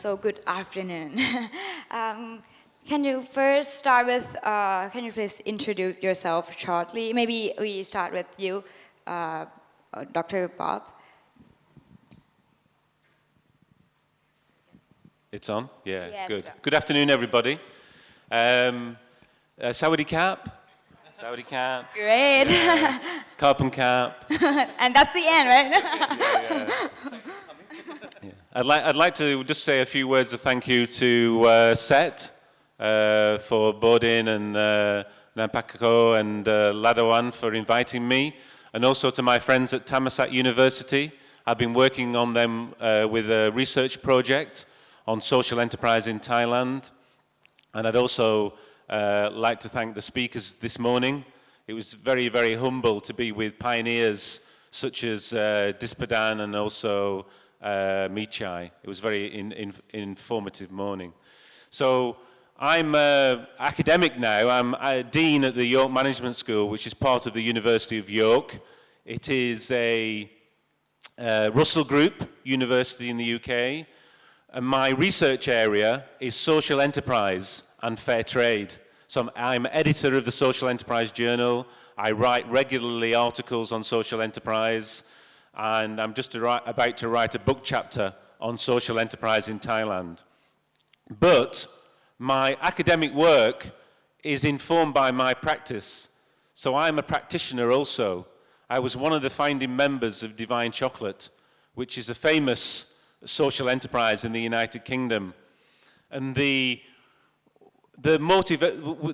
So good afternoon. Can you first start with, can you please introduce yourself shortly? Maybe we start with you, Dr. Bob. It's on? Yeah, yes, good. Good afternoon, everybody. Sawadee Cap. Sawadee Cap. Great. Yeah. Carp and Cap. And that's the end, right? Yeah. I'd like to just say a few words of thank you to SET for Bodin and Nampakako and Ladawan for inviting me, and also to my friends at Thammasat University. I've been working on them with a research project on social enterprise in Thailand. And I'd also like to thank the speakers this morning. It was very, very humble to be with pioneers such as Dispadan and also Michai. It was a very informative morning. So I'm academic now. I'm a dean at the York Management School, which is part of the University of York. It is a Russell Group university in the UK. And my research area is social enterprise and fair trade. So I'm editor of the Social Enterprise Journal. I write regularly articles on social enterprise, and I'm just about to write a book chapter on social enterprise in Thailand. But my academic work is informed by my practice. So I'm a practitioner also. I was one of the founding members of Divine Chocolate, which is a famous social enterprise in the United Kingdom. And the motive,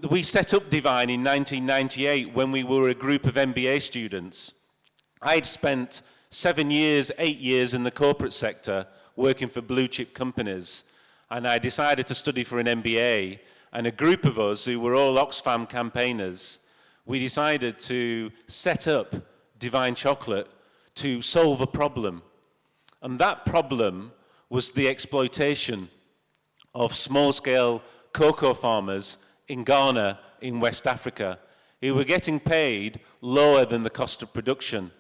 we set up Divine in 1998 when we were a group of MBA students. I'd spent 8 years in the corporate sector working for blue chip companies. And I decided to study for an MBA. And a group of us who were all Oxfam campaigners, we decided to set up Divine Chocolate to solve a problem. And that problem was the exploitation of small-scale cocoa farmers in Ghana, in West Africa, who were getting paid lower than the cost of production.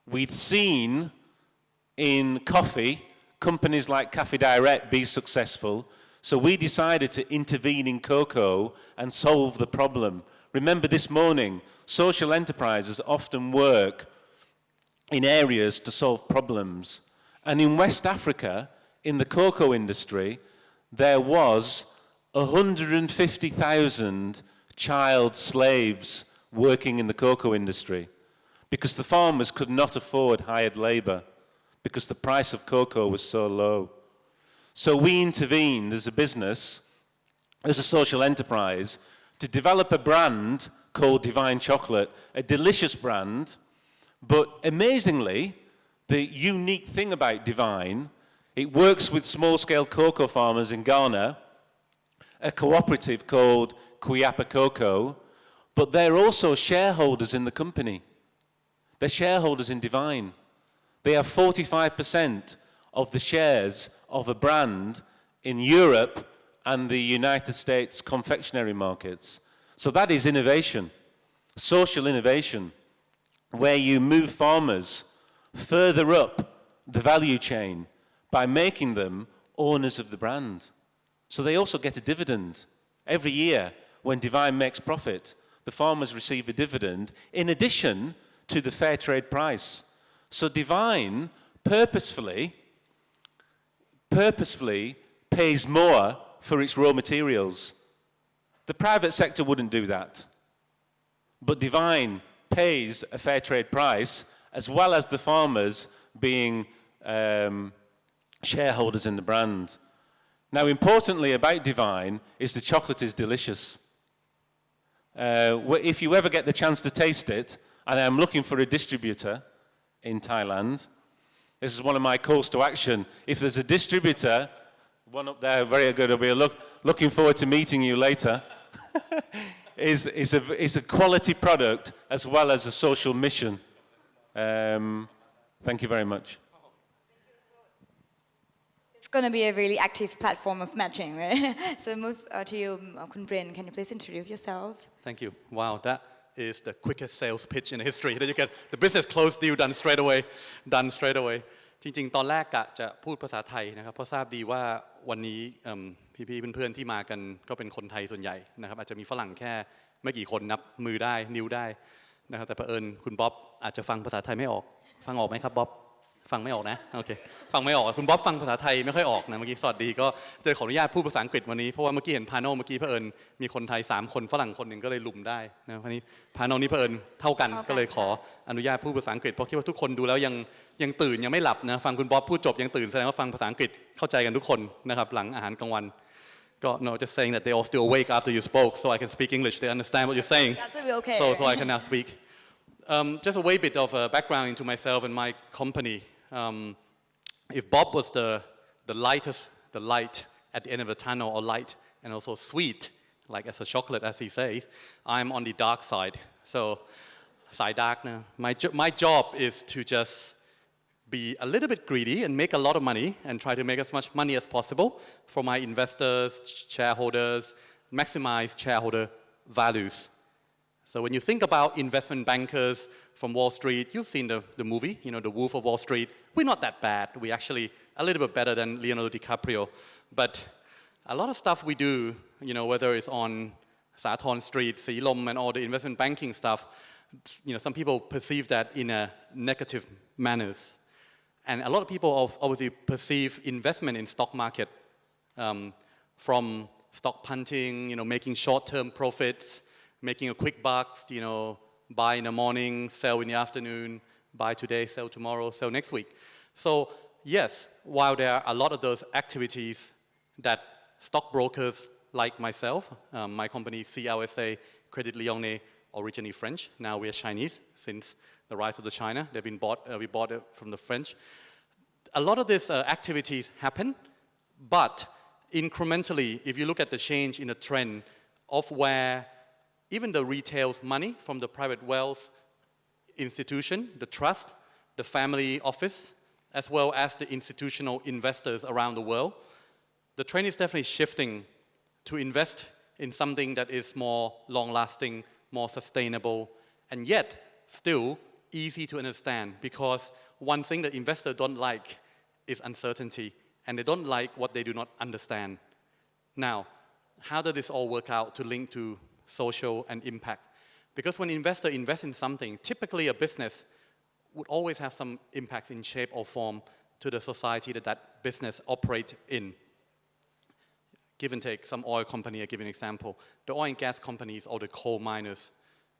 We'd seen in coffee, companies like Cafe Direct be successful, so we decided to intervene in cocoa and solve the problem. Remember this morning, social enterprises often work in areas to solve problems. And in West Africa, in the cocoa industry, there was 150,000 child slaves working in the cocoa industry because the farmers could not afford hired labor because the price of cocoa was so low. So we intervened as a business, as a social enterprise, to develop a brand called Divine Chocolate, a delicious brand, but amazingly, the unique thing about Divine, it works with small-scale cocoa farmers in Ghana, a cooperative called Kuyapa Cocoa, but they're also shareholders in the company. They're shareholders in Divine. They have 45% of the shares of a brand in Europe and the United States confectionery markets. So that is innovation, social innovation, where you move farmers further up the value chain by making them owners of the brand. So they also get a dividend. Every year when Divine makes profit, the farmers receive a dividend in addition to the fair trade price. So Divine purposefully pays more for its raw materials. The private sector wouldn't do that. But Divine pays a fair trade price, as well as the farmers being shareholders in the brand. Now, importantly about Divine is the chocolate is delicious. If you ever get the chance to taste it, and I'm looking for a distributor in Thailand, this is one of my calls to action. If there's a distributor, one up there, very good, I'll be looking forward to meeting you later, is a quality product as well as a social mission. Thank you very much. It's going to be a really active platform of matching, right? So move to you, Kun Brin. Can you please introduce yourself? Thank you. Wow, that is the quickest sales pitch in history that you get. The business closed deal done straight away. ริงๆตอนแรกกะจะพูดภาษาไทยนะครับเพราะทราบดีว่าวันนี้พี่ๆเพื่อนๆที่มากันก็เป็นคนไทยส่วนใหญ่นะครับอาจจะมีฝรั่งแค่ไม่กี่คนนับมือได้นิ้วได้นะครับแต่เผอิญคุณบ๊อบอาจจะฟังภาษาไทยไม่ออกฟังออกไหมครับบ๊อบฟังไม่ออกนะโอเคฟังไม่ออกคุณบ๊อบฟังภาษาไทยไม่ค่อยออกนะเมื่อกี้สวัสดีก็จะขออนุญาตพูดภาษาอังกฤษวันนี้เพราะว่าเมื่อกี้เห็นพาโนเมื่อกี้เผอิญมีคนไทย3คนฝรั่งคนหนึ่งก็เลยลุมได้นะวันนี้พาโนนี้เผอิญเท่ากันก็เลยขออนุญาตพูดภาษาอังกฤษเพราะคิดว่าทุกคนดูแล้วยังตื่นยังไม่หลับนะฟังคุณบ๊อบพูดจบยังตื่นแสดงว่าฟังภาษาอังกฤษเข้าใจกันทุกคนนะครับหลังอาหารกลางวันก็ no just saying that they all still awake after you spoke so I can speak English they understand what you're saying That's will be okay so I can now speak just a way bit of background into myself and my company if Bob was the light at the end of the tunnel or light and also sweet like as a chocolate as he says I'm on the dark side so side dark now my job is to just be a little bit greedy and make a lot of money and try to make as much money as possible for my investors shareholders maximize shareholder values so when you think about investment bankers from Wall Street, you've seen the movie, you know, The Wolf of Wall Street. We're not that bad. We're actually a little bit better than Leonardo DiCaprio. But a lot of stuff we do, you know, whether it's on Sathorn Street, Silom, and all the investment banking stuff, you know, some people perceive that in a negative manners. And a lot of people obviously perceive investment in stock market from stock punting, you know, making short-term profits, making a quick bucks, you know, buy in the morning, sell in the afternoon, buy today, sell tomorrow, sell next week. So yes, while there are a lot of those activities that stockbrokers like myself, my company CLSA, Credit Lyonnais, originally French, now we are Chinese since the rise of the China. They've been we bought it from the French. A lot of these activities happen, but incrementally, if you look at the change in the trend of where even the retail money from the private wealth institution, the trust, the family office, as well as the institutional investors around the world, the trend is definitely shifting to invest in something that is more long-lasting, more sustainable, and yet still easy to understand because one thing that investors don't like is uncertainty, and they don't like what they do not understand. Now, how does this all work out to link to social and impact? Because when investors invest in something, typically a business would always have some impact in shape or form to the society that business operates in. Give and take, some oil company, I give an example. The oil and gas companies or the coal miners,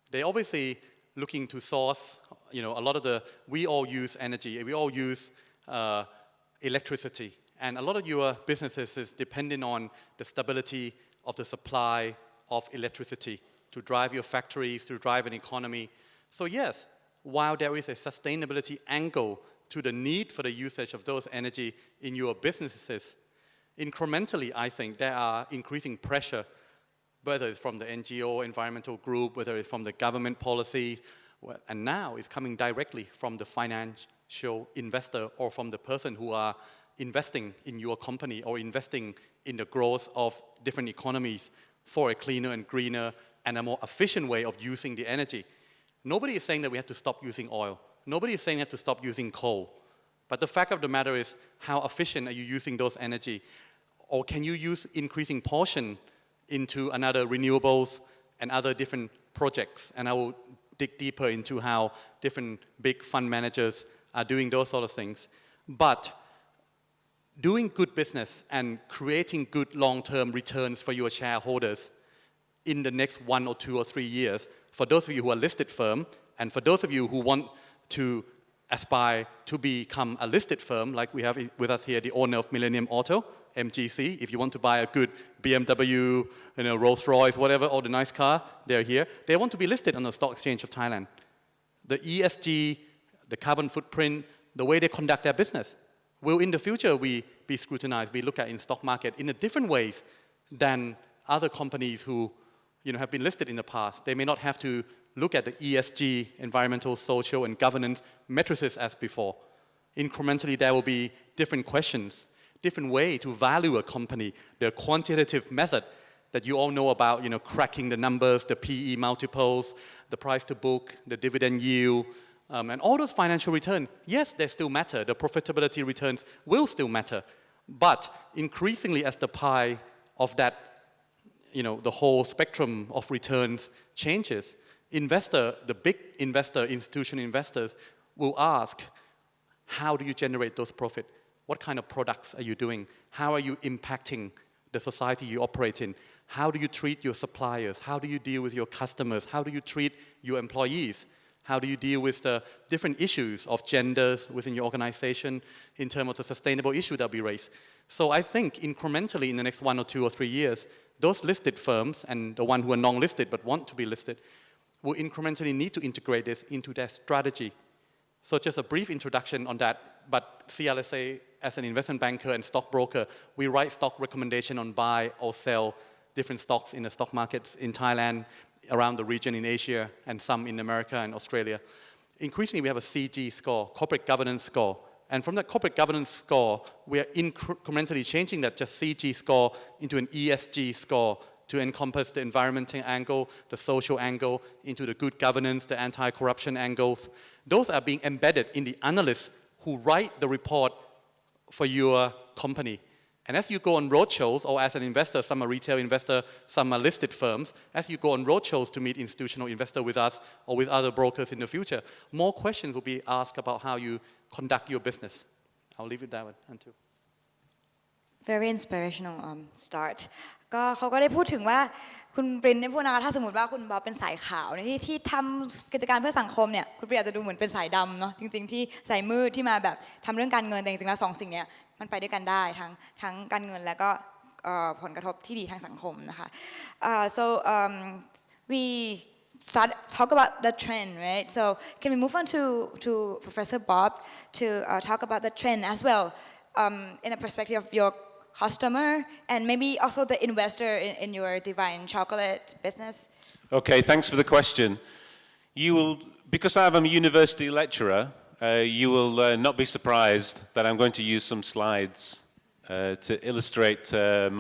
they obviously looking to source, you know, a lot of we all use energy, we all use electricity. And a lot of your businesses is dependent on the stability of the supply of electricity to drive your factories, to drive an economy. So yes, while there is a sustainability angle to the need for the usage of those energy in your businesses, incrementally, I think there are increasing pressure, whether it's from the NGO, environmental group, whether it's from the government policies, and now it's coming directly from the financial investor or from the person who are investing in your company or investing in the growth of different economies for a cleaner and greener and a more efficient way of using the energy. Nobody is saying that we have to stop using oil. Nobody is saying we have to stop using coal. But the fact of the matter is, how efficient are you using those energy? Or can you use increasing portion into another renewables and other different projects? And I will dig deeper into how different big fund managers are doing those sort of things. But doing good business and creating good long-term returns for your shareholders in the next 1 or 2 or 3 years, for those of you who are listed firm, and for those of you who want to aspire to become a listed firm, like we have with us here, the owner of Millennium Auto, MGC. If you want to buy a good BMW, you know, Rolls-Royce, whatever, or the nice car, they're here. They want to be listed on the Stock Exchange of Thailand. The ESG, the carbon footprint, the way they conduct their business, will in the future be scrutinized, be looked at in stock market in a different ways than other companies who, you know, have been listed in the past. They may not have to look at the ESG, environmental, social, and governance matrices as before. Incrementally, there will be different questions, different way to value a company, the quantitative method that you all know about, you know, cracking the numbers, the PE multiples, the price to book, the dividend yield, And all those financial returns, yes, they still matter. The profitability returns will still matter. But increasingly as the pie of that, the whole spectrum of returns changes, the big investor, institutional investors will ask, how do you generate those profits? What kind of products are you doing? How are you impacting the society you operate in? How do you treat your suppliers? How do you deal with your customers? How do you treat your employees? How do you deal with the different issues of genders within your organization in terms of the sustainable issue that we raise? So I think incrementally in the next 1 or 2 or 3 years, those listed firms and the ones who are non-listed but want to be listed will incrementally need to integrate this into their strategy. So just a brief introduction on that, but CLSA as an investment banker and stockbroker, we write stock recommendation on buy or sell different stocks in the stock markets in Thailand, around the region in Asia, and some in America and Australia. Increasingly, we have a CG score, corporate governance score. And from that corporate governance score, we are incrementally changing that just CG score into an ESG score to encompass the environmental angle, the social angle, into the good governance, the anti-corruption angles. Those are being embedded in the analysts who write the report for your company. And as you go on roadshows, or as an investor, some are retail investor, some are listed firms, as you go on roadshows to meet institutional investor with us or with other brokers in the future, more questions will be asked about how you conduct your business. I'll leave it that way until. Very inspirational start ก็เขาก็ได้พูดถึงว่าคุณปรินได้พูดนะคะถ้าสมมติว่าคุณบ๊อบเป็นสายขาวที่ทำกิจการเพื่อสังคมเนี่ยคุณปรินอาจจะดูเหมือนเป็นสายดำเนาะจริงๆที่สายมืดที่มาแบบทำเรื่องการเงินแต่จริงๆแล้ว2 สิ่งเนี้ยมันไปด้วยกันได้ทั้งการเงินและก็ผลกระทบที่ดีทางสังคมนะคะ so we talk about the trend, right? So can we move on to Professor Bob to talk about the trend as well in a perspective of your customer and maybe also the investor in your Divine Chocolate business? Okay, thanks for the question. You will, because I'm a university lecturer, you will not be surprised that I'm going to use some slides to illustrate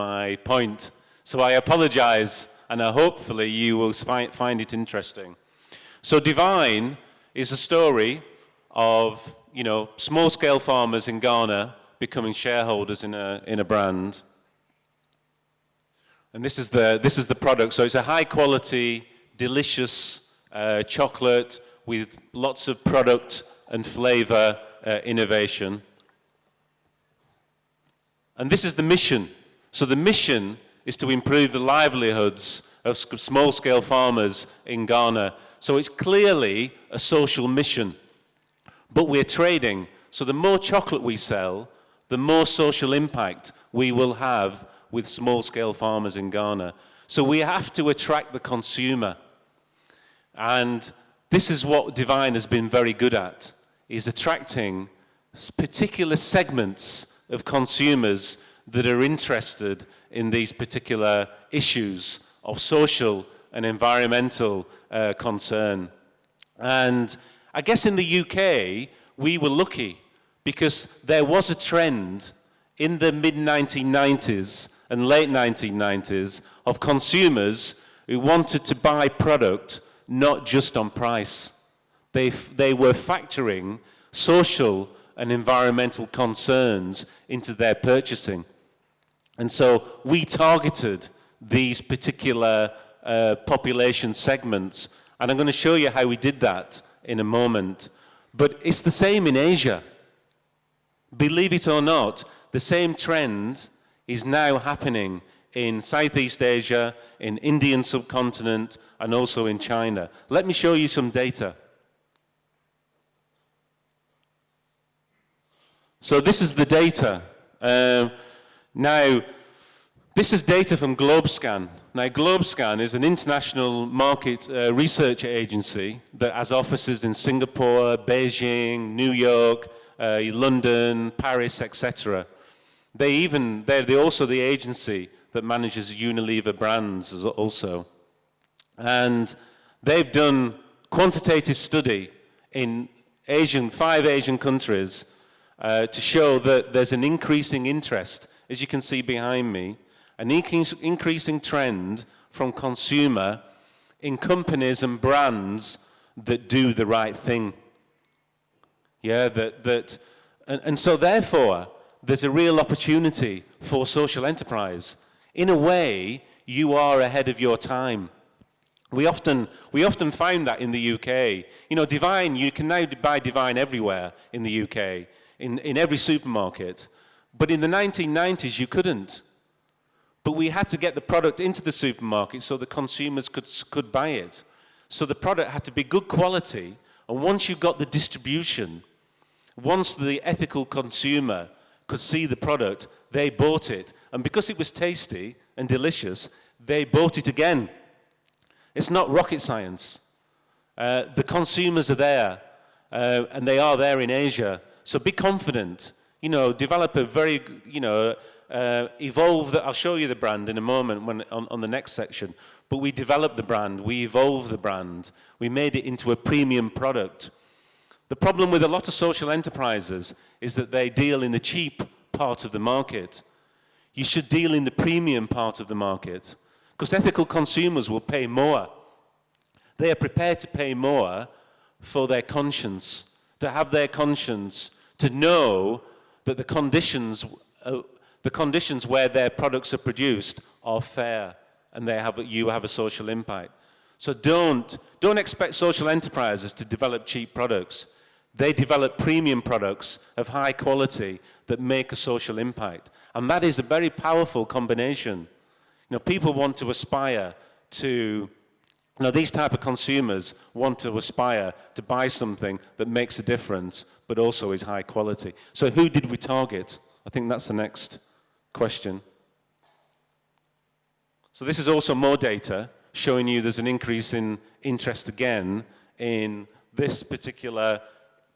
my point. So I apologize, and hopefully you will find it interesting. So Divine is a story of, small-scale farmers in Ghana becoming shareholders in a brand. And this is the product. So it's a high-quality, delicious chocolate with lots of product and flavor innovation. And this is the mission. So the mission is to improve the livelihoods of small-scale farmers in Ghana. So it's clearly a social mission. But we're trading. So the more chocolate we sell, the more social impact we will have with small-scale farmers in Ghana. So we have to attract the consumer. And this is what Divine has been very good at, is attracting particular segments of consumers that are interested in these particular issues of social and environmental concern. And I guess in the UK, we were lucky because there was a trend in the mid-1990s and late 1990s of consumers who wanted to buy product not just on price. They were factoring social and environmental concerns into their purchasing. And so we targeted these particular population segments, and I'm going to show you how we did that in a moment. But it's the same in Asia. Believe it or not, the same trend is now happening in Southeast Asia, in Indian subcontinent, and also in China. Let me show you some data. So this is the data. Now, this is data from GlobeScan. Now, GlobeScan is an international market research agency that has offices in Singapore, Beijing, New York, London, Paris, etc. They're also the agency that manages Unilever brands also. And they've done quantitative study in 5 Asian countries to show that there's an increasing interest, as you can see behind me, an increasing trend from consumer in companies and brands that do the right thing. Yeah, and so therefore, there's a real opportunity for social enterprise. In a way, you are ahead of your time. We often find that in the UK. You know, Divine, you can now buy Divine everywhere in the UK, in every supermarket. But in the 1990s, you couldn't. But we had to get the product into the supermarket so the consumers could buy it. So the product had to be good quality, and once you got the distribution, once the ethical consumer could see the product, they bought it. And because it was tasty and delicious, they bought it again. It's not rocket science. The consumers are there, and they are there in Asia. So be confident. You know, develop a very, evolve. I'll show you the brand in a moment on the next section. But we developed the brand, we evolved the brand, we made it into a premium product. The problem with a lot of social enterprises is that they deal in the cheap part of the market. You should deal in the premium part of the market, because ethical consumers will pay more. They are prepared to pay more for their conscience, to have their conscience, to know that the conditions where their products are produced are fair, and you have a social impact. So don't expect social enterprises to develop cheap products. They develop premium products of high quality that make a social impact. And that is a very powerful combination. You know, people want to aspire to, these type of consumers want to aspire to buy something that makes a difference, but also is high quality. So who did we target? I think that's the next question. So this is also more data showing you there's an increase in interest again in this particular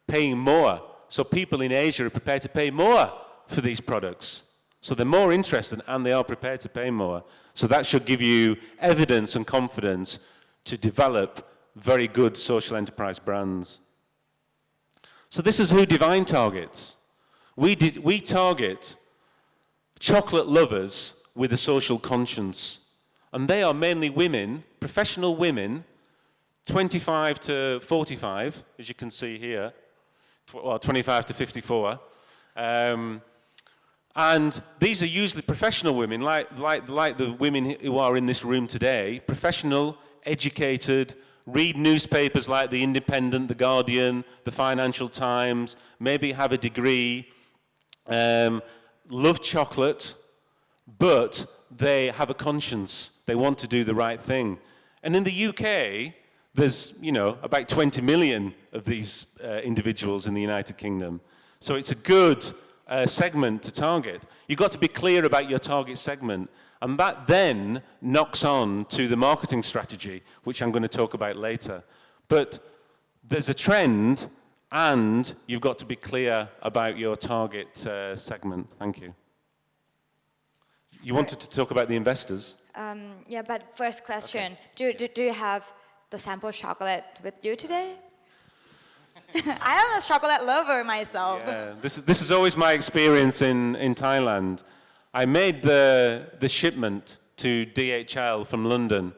paying more. So people in Asia are prepared to pay more for these products. So they're more interested and they are prepared to pay more. So that should give you evidence and confidence to develop very good social enterprise brands. So this is who Divine targets. We target chocolate lovers with a social conscience. And they are mainly women, professional women, 25 to 45, as you can see here, or 25 to 54. And these are usually professional women, like the women who are in this room today, professional, educated, read newspapers like The Independent, The Guardian, The Financial Times, maybe have a degree, love chocolate, but they have a conscience. They want to do the right thing. And in the UK, there's, about 20 million of these individuals in the United Kingdom. So it's a good segment to target. You've got to be clear about your target segment. And that then knocks on to the marketing strategy, which I'm going to talk about later. But there's a trend, and you've got to be clear about your target segment. Thank you. You wanted to talk about the investors? Yeah, but first question, okay. Do you have the sample chocolate with you today? I am a chocolate lover myself. Yeah, this is always my experience in Thailand. I made the shipment to DHL from London,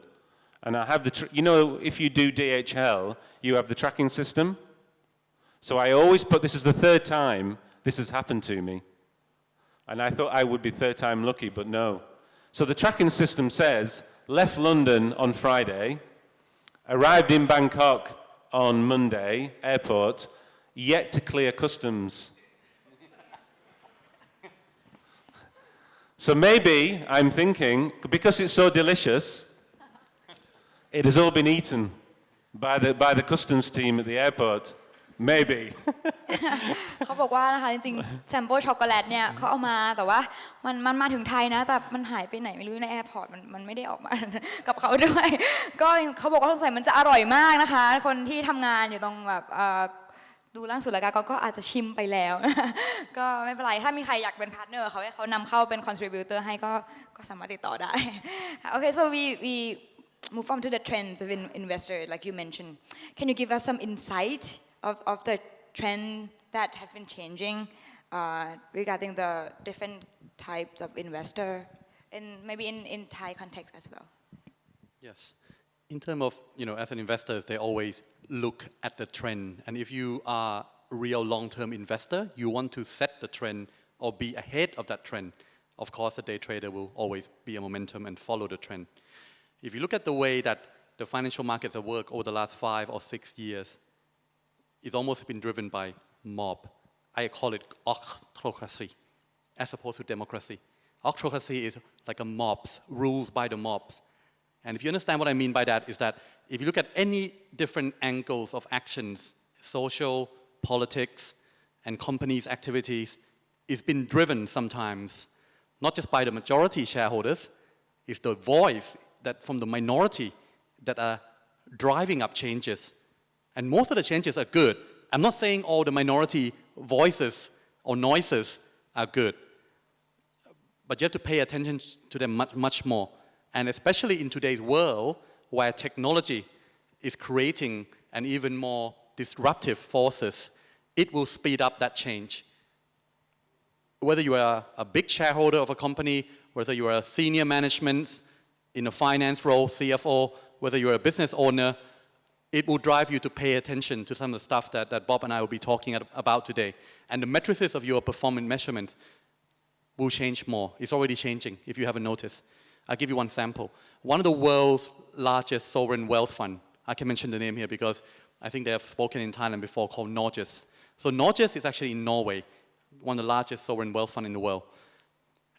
and I have if you do DHL, you have the tracking system. So I always this is the third time this has happened to me. And I thought I would be third time lucky, but no. So the tracking system says, left London on Friday, arrived in Bangkok on Monday, airport, yet to clear customs. So maybe, I'm thinking, because it's so delicious, it has all been eaten by the customs team at the airport. Maybe. เขาบอกว่านะคะจริงๆแซมเปิลช็อกโกแลตเนี่ยเขาเอามาแต่ว่ามันมาถึงไทยนะแต่มันหายไปไหนไม่รู้ในแอร์พอร์ตมันไม่ได้ออกมา กับเขาด้วยก็เขาบอกว่าสงสัยมันจะอร่อยมากนะคะคนที่ทำงานอยู่ตรงแบบดูล่างสุดรายการก็อาจจะชิมไปแล้ว ก็ไม่เป็นไรถ้ามีใครอยากเป็นพาร์ทเนอร์เขาให้เขานำเข้าเป็นคอนทริบิวเตอร์ให้ก็สามารถติดต่อได้ Okay, so we move on to the trends of investor like you mentioned. Can you give us some insight of the trend that have been changing regarding the different types of investor and maybe in Thai context as well? Yes. In terms of, as an investor, they always look at the trend. And if you are real long-term investor. You want to set the trend or be ahead of that trend. Of course, a day trader will always be a momentum and follow the trend. If you look at the way that the financial markets have worked over the last 5 or 6 years, it's almost been driven by mob. I call it octocracy, as opposed to democracy. Octocracy is like a mobs, rules by the mobs. And if you understand what I mean by that, is that if you look at any different angles of actions, social, politics, and companies' activities, it's been driven sometimes, not just by the majority shareholders, it's the voice that from the minority that are driving up changes. And most of the changes are good. I'm not saying all the minority voices or noises are good, but you have to pay attention to them much, much more. And especially in today's world, where technology is creating an even more disruptive forces, it will speed up that change. Whether you are a big shareholder of a company, whether you are a senior management in a finance role, CFO, whether you're a business owner, it will drive you to pay attention to some of the stuff that Bob and I will be talking about today. And the matrices of your performance measurements will change more. It's already changing, if you haven't noticed. I'll give you one sample. One of the world's largest sovereign wealth fund, I can mention the name here because I think they have spoken in Thailand before, called Norges. So Norges is actually in Norway, one of the largest sovereign wealth fund in the world.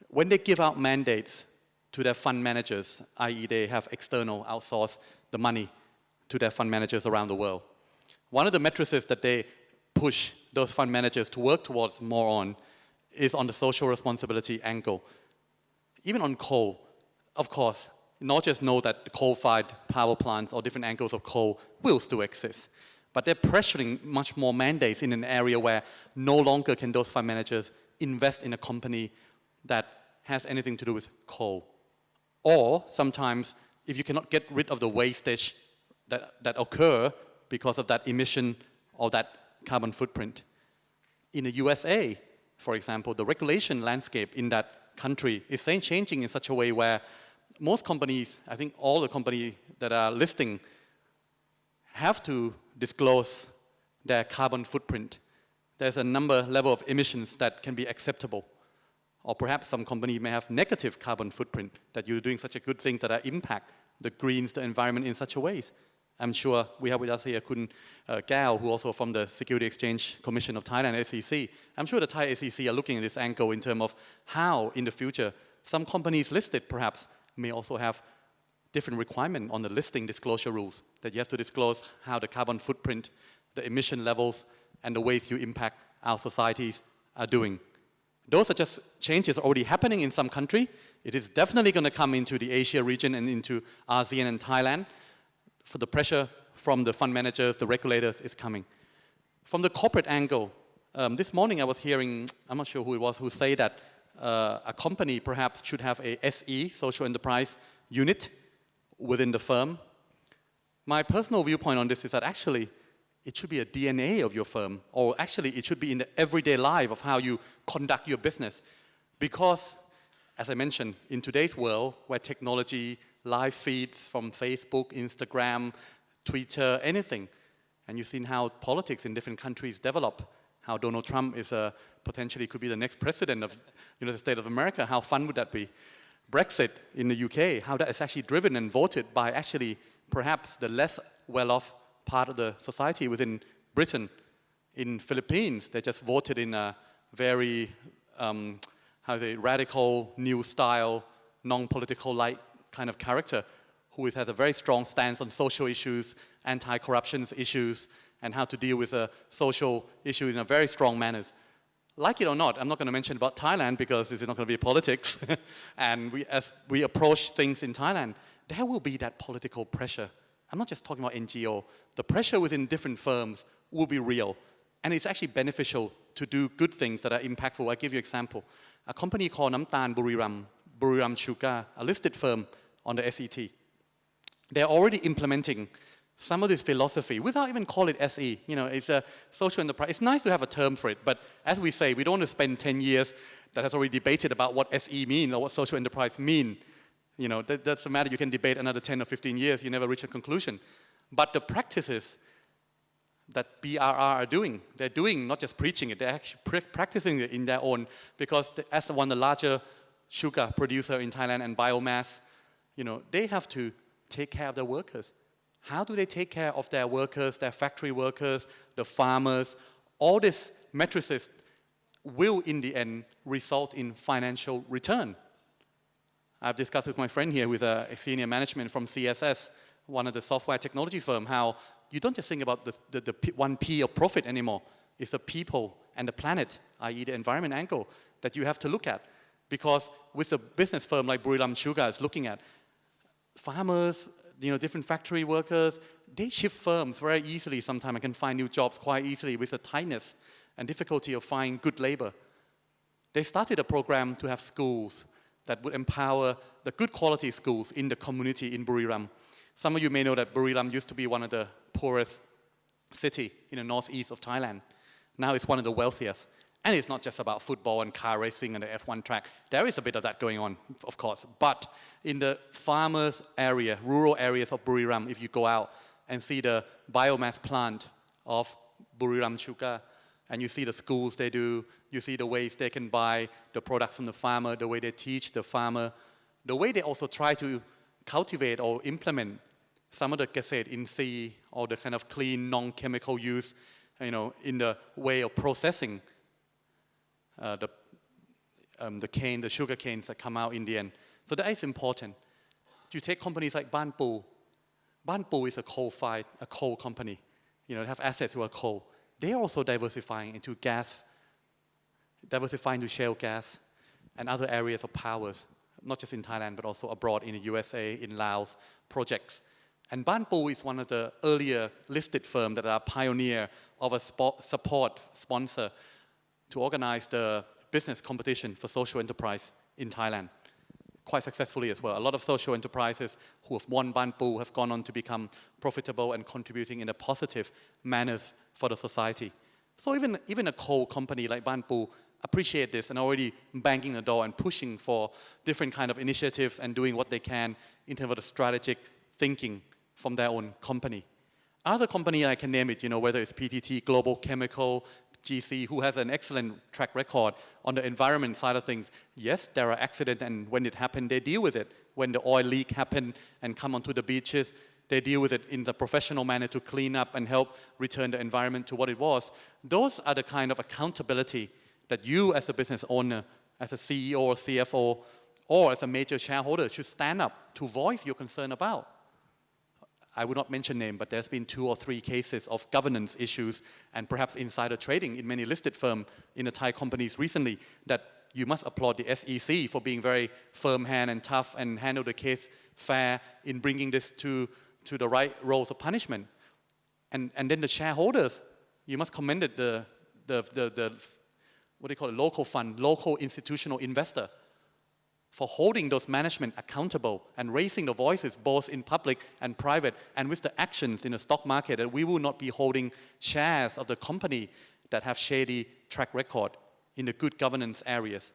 When they give out mandates to their fund managers, i.e. they have external outsource the money to their fund managers around the world, one of the matrices that they push those fund managers to work towards more on is on the social responsibility angle. Even on coal, of course, not just know that the coal-fired power plants or different angles of coal will still exist, but they're pressuring much more mandates in an area where no longer can those fund managers invest in a company that has anything to do with coal. Or sometimes, if you cannot get rid of the wastage that occur because of that emission or that carbon footprint. In the USA, for example, the regulation landscape in that country is changing in such a way where most companies, I think all the companies that are listing, have to disclose their carbon footprint. There's a level of emissions that can be acceptable. Or perhaps some company may have negative carbon footprint, that you're doing such a good thing that I impact the greens, the environment in such a ways. I'm sure we have with us here Kun Gao, who also from the Security Exchange Commission of Thailand, SEC. I'm sure the Thai SEC are looking at this angle in terms of how, in the future, some companies listed perhaps may also have different requirements on the listing disclosure rules, that you have to disclose how the carbon footprint, the emission levels, and the ways you impact our societies are doing. Those are just changes already happening in some country. It is definitely going to come into the Asia region and into ASEAN and Thailand. For the pressure from the fund managers, the regulators is coming. From the corporate angle, this morning I was hearing, I'm not sure who it was, who say that a company perhaps should have a SE, social enterprise unit, within the firm. My personal viewpoint on this is that actually it should be a DNA of your firm, or actually it should be in the everyday life of how you conduct your business. Because, as I mentioned, in today's world where technology, live feeds from Facebook, Instagram, Twitter, anything, and you've seen how politics in different countries develop, how Donald Trump is potentially could be the next president of the United States of America. How fun would that be? Brexit in the UK, how that is actually driven and voted by actually perhaps the less well-off part of the society within Britain. In Philippines, they just voted in a very radical, new style, non-political-like kind of character who has a very strong stance on social issues, anti-corruption issues, and how to deal with social issues in a very strong manner. Like it or not, I'm not going to mention about Thailand because this is not going to be politics. And as we approach things in Thailand, there will be that political pressure. I'm not just talking about NGO. The pressure within different firms will be real. And it's actually beneficial to do good things that are impactful. I'll give you an example. A company called Namtan Buriram Sugar, a listed firm on the SET. They're already implementing some of this philosophy without even call it SE. You know, it's a social enterprise. It's nice to have a term for it, but as we say, we don't want to spend 10 years that has already debated about what SE mean or what social enterprise mean. You know, that doesn't matter. You can debate another 10 or 15 years. You never reach a conclusion. But the practices that BRR are doing. They're doing, not just preaching it, they're actually practicing it in their own, because as one of the larger sugar producer in Thailand and biomass, they have to take care of their workers. How do they take care of their workers, their factory workers, the farmers? All these matrices will in the end result in financial return. I've discussed with my friend here, who is a senior management from CSS, one of the software technology firm, how you don't just think about the 1p of profit anymore. It's the people and the planet, i.e. the environment angle, that you have to look at. Because with a business firm like Buriram Sugar is looking at, farmers, different factory workers, they shift firms very easily sometimes. I can find new jobs quite easily with the tightness and difficulty of finding good labor. They started a program to have schools that would empower the good quality schools in the community in Buriram. Some of you may know that Buriram used to be one of the poorest city in the northeast of Thailand. Now it's one of the wealthiest. And it's not just about football and car racing and the F1 track. There is a bit of that going on, of course. But in the farmers area, rural areas of Buriram, if you go out and see the biomass plant of Buriram Sugar, and you see the schools they do, you see the ways they can buy the products from the farmer, the way they teach the farmer, the way they also try to cultivate or implement some of the Gesed in sea or the kind of clean, non-chemical use, in the way of processing the cane, the sugar canes that come out in the end. So that is important. You take companies like Ban Pu. Ban Pu is a coal company. They have assets who are coal. They are also diversifying into gas, diversifying to shale gas and other areas of powers, not just in Thailand, but also abroad in the USA, in Laos, projects. And Ban Pu is one of the earlier listed firms that are pioneer of a sponsor to organize the business competition for social enterprise in Thailand, quite successfully as well. A lot of social enterprises who have won Ban Pu have gone on to become profitable and contributing in a positive manner for the society. So even a coal company like Ban Pu appreciate this and already banging the door and pushing for different kind of initiatives and doing what they can in terms of the strategic thinking from their own company. Other company I can name it, whether it's PTT, Global Chemical, GC, who has an excellent track record on the environment side of things. Yes, there are accidents, and when it happened, they deal with it. When the oil leak happened and come onto the beaches, they deal with it in the professional manner to clean up and help return the environment to what it was. Those are the kind of accountability that you as a business owner, as a CEO or CFO, or as a major shareholder should stand up to voice your concern about. I would not mention name, but there's been 2 or 3 cases of governance issues and perhaps insider trading in many listed firms in the Thai companies recently that you must applaud the SEC for being very firm hand and tough and handle the case fair in bringing this to the right roles of punishment. And then the shareholders, you must commend it, the what do you call it, local fund, local institutional investor, for holding those management accountable and raising the voices both in public and private and with the actions in the stock market, that we will not be holding shares of the company that have shady track record in the good governance areas.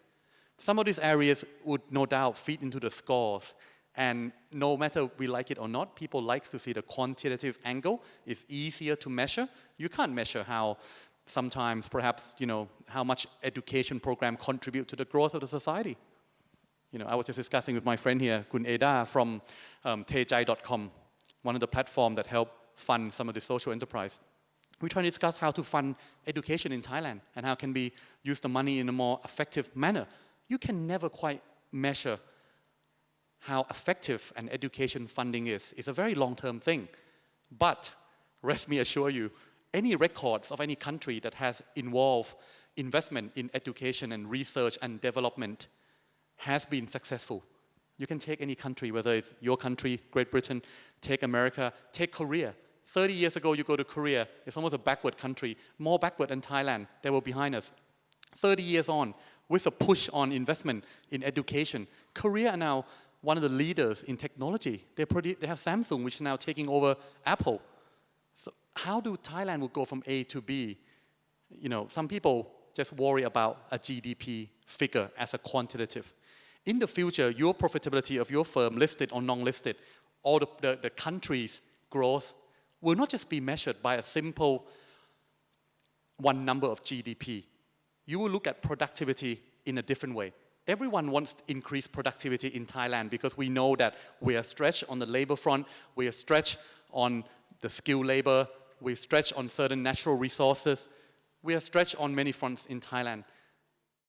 Some of these areas would no doubt feed into the scores, and no matter we like it or not, people like to see the quantitative angle. It's easier to measure. You can't measure how sometimes perhaps, how much education program contribute to the growth of the society. I was just discussing with my friend here, Kun Eda from Tejai.com, one of the platforms that help fund some of the social enterprise. We're trying to discuss how to fund education in Thailand and how can we use the money in a more effective manner. You can never quite measure how effective an education funding is. It's a very long-term thing. But rest me assure you, any records of any country that has involved investment in education and research and development has been successful. You can take any country, whether it's your country, Great Britain, take America, take Korea. 30 years ago, you go to Korea, it's almost a backward country, more backward than Thailand. They were behind us. 30 years on, with a push on investment in education, Korea are now one of the leaders in technology. They have Samsung, which is now taking over Apple. So how do Thailand will go from A to B? Some people just worry about a GDP figure as a quantitative. In the future, your profitability of your firm, listed or non-listed, or the country's growth will not just be measured by a simple one number of GDP. You will look at productivity in a different way. Everyone wants to increase productivity in Thailand because we know that we are stretched on the labor front, we are stretched on the skilled labor, we are stretched on certain natural resources, we are stretched on many fronts in Thailand.